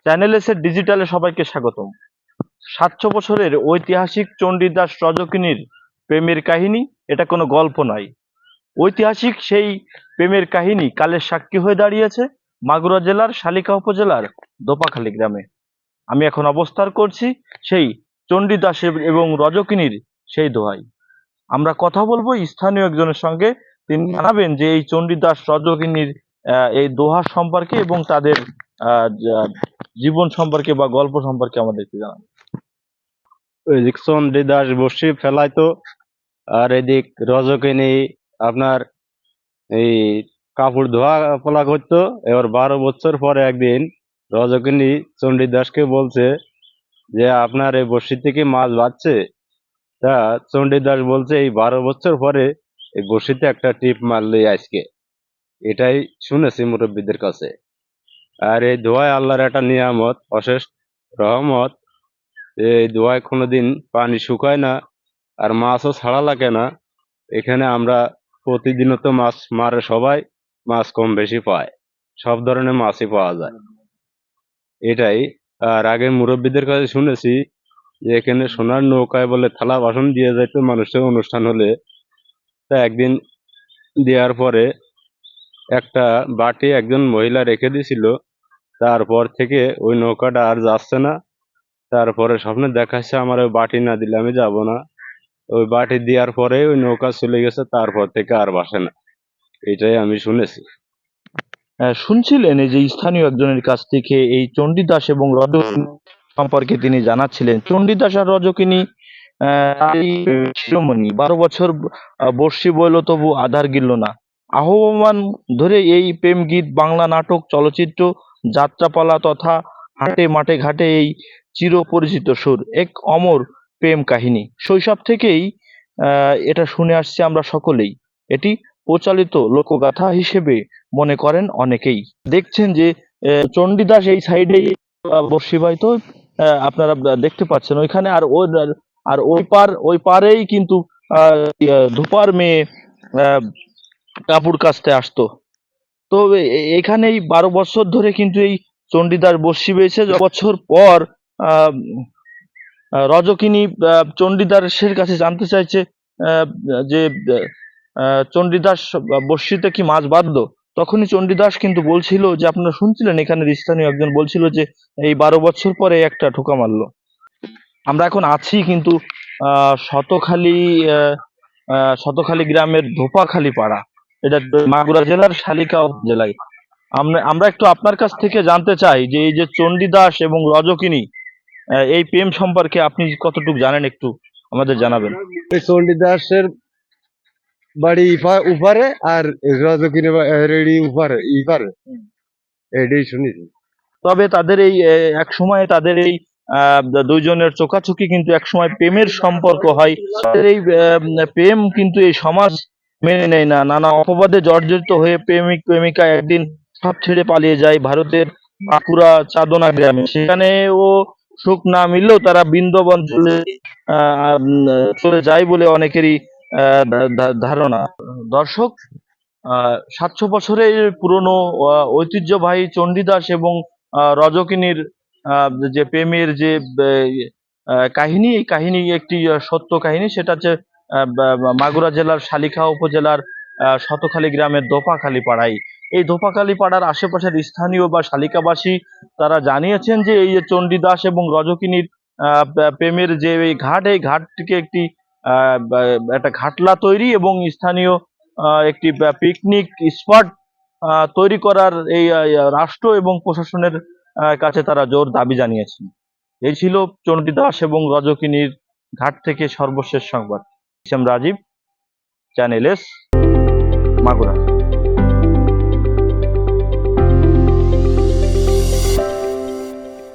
Channel S এর ডিজিটালে সবাইকে স্বাগতম। ৭০০ বছরের ঐতিহাসিক চণ্ডীদাস রজকিনীর প্রেমের কাহিনী এটা কোনো গল্প নয়। ঐতিহাসিক সেই প্রেমের কাহিনী কালের সাক্ষী হয়ে দাঁড়িয়েছে মাগুরা জেলার শালিকা উপজেলার দোপাখালী গ্রামে। আমি এখন অবস্থান করছি সেই চণ্ডীদাস এবং রজকিনীর সেই দোহায়। আমরা কথা বলবো স্থানীয় একজনের সঙ্গে, তিনি জানাবেন যে এই চণ্ডীদাস রজকিনীর এই দোহা সম্পর্কে এবং তাদের জীবন সম্পর্কে বা গল্প সম্পর্কে আমাদেরকে জানাবেন। এদিক চণ্ডীদাস বর্ষি ফেলাইতো, আর এদিক রজকিনী আপনার এই কাপড় ধোয়া ফেলা করতো। এবার 12 বছর পরে একদিন রজকিনী চণ্ডীদাসকে বলছে যে আপনার এই বর্ষি থেকে মাছ বাঁচছে। তা চণ্ডীদাস বলছে এই 12 বছর পরে এই বর্ষিতে একটা টিপ মারলে আজকে। এটাই শুনেছি মুরব্বীদের কাছে। আর এই দোয়ায় আল্লাহর একটা নিয়ামত, অশেষ রহমত। এই দোয়ায় কোনোদিন পানি শুকায় না, আর মাছও ছাড়া লাগে না। এখানে আমরা প্রতিদিনও তো মাছ মারে সবাই, মাছ কম বেশি পায়, সব ধরনের মাছই পাওয়া যায়। এটাই। আর আগে মুরব্বীদের কাছে শুনেছি যে এখানে সোনার নৌকায় বলে থালা বাসন দিয়ে যেত মানুষের অনুষ্ঠান হলে। তা একদিন দেওয়ার পরে একটা বাটি একজন মহিলা রেখে দিয়েছিল। তারপর থেকে ওই নৌকাটা আর যাচ্ছে না। তারপরে স্বপ্নে দেখাচ্ছে আমার ওই বাটি না দিলে আমি যাব না। ওই বাটি দেওয়ার পরে ওই নৌকা চলে গেছে, তারপর থেকে আর ভাসে না। এটাই আমি শুনেছি। শুনছিলেন এই যে স্থানীয় একজনের কাছ থেকে এই চণ্ডীদাস এবং রজকিনী সম্পর্কে তিনি জানাচ্ছিলেন। চণ্ডীদাস আর রজকিনী শিরোমণি, 12 বছর বর্ষি বইল তবু আধার গিলল না। আহ্বান ধরে এই প্রেম গীত বাংলা নাটক, চলচ্চিত্র, যাত্রাপালা তথা হাটে মাঠে ঘাটে এই চিরপরিচিত সুর, এক অমর প্রেম কাহিনী। শৈশব থেকেই এটা শুনে আসছি আমরা সকলেই। এটি প্রচলিত লোকগাথা হিসেবে মনে করেন অনেকেই। দেখছেন যে চণ্ডীদাস এই সাইডে বর্ষি বাইতো, আপনারা দেখতে পাচ্ছেন ওইখানে। আর ওই পারেই কিন্তু ধোপার মেয়ে কাপড় কাচতে আসতো। তো এখানেই 12 বছর ধরে কিন্তু এই চণ্ডীদাস বর্ষি বেয়েছে। বছর পর রজকিনী চণ্ডীদাসের কাছে জানতে চাইছে যে চণ্ডীদাস বর্ষিতে কি মাছ বাঁধলো। তখনই চণ্ডীদাস কিন্তু বলছিল যে, আপনারা শুনছিলেন এখানের স্থানীয় একজন বলছিল যে এই 12 বছর পরে একটা ঠোকা মারলো। আমরা এখন আছি কিন্তু শতখালী গ্রামের ধোপাখালী পাড়া, এটা মাগুরা জেলার শালিকা উপজেলায়। আমরা একটু আপনার কাছ থেকে জানতে চাই যে এই যে চণ্ডীদাস এবং রজকিনী এই প্রেম সম্পর্কে আপনি কতটুকু জানেন, একটু আমাদের জানাবেন। এই চণ্ডীদাসের বাড়ি উপারে আর রজকিনী বাড়ি ইপারে, এটাই শুনেছি। তবে তাদের এই এক সময় তাদের এই দুইজনের চোখাচোখি কিন্তু এক সময় প্রেমের সম্পর্ক হয়। তাদের এই প্রেম কিন্তু এই সমাজ মেনে নেয় না। নানা অপবাদে জর্জরিত হয়ে প্রেমিক প্রেমিকা একদিন সব ছেড়ে পালিয়ে যায় ভারতের বাঁকুড়া চাদনা গ্রামে। সেখানেও সুখ না মিললেও তারা বৃন্দাবন চলে যায় বলে অনেকেরই ধারণা। দর্শক, ৭০০ বছরের পুরনো ঐতিহ্যবাহী চণ্ডীদাস এবং রজকিনীর যে প্রেমের যে কাহিনী, এই কাহিনী একটি সত্য কাহিনী। সেটা হচ্ছে মাগুরা জেলার শালিখা উপজেলার শতখালী গ্রামের দোপাখালী পাড়ায়। এই দোপাখালী পাড়ার আশেপাশের স্থানীয় বা শালিকাবাসী তারা জানিয়েছেন যে এই যে চণ্ডীদাস এবং রজকিনীর প্রেমের যে এই ঘাট, এই ঘাটটিকে একটা ঘাটলা তৈরি এবং স্থানীয় একটি পিকনিক স্পট তৈরি করার এই রাষ্ট্র এবং প্রশাসনের কাছে তারা জোর দাবি জানিয়েছেন। এই ছিল চণ্ডীদাস এবং রজকিনীর ঘাট থেকে সর্বশেষ সংবাদ। Rajib, channel S, Magura.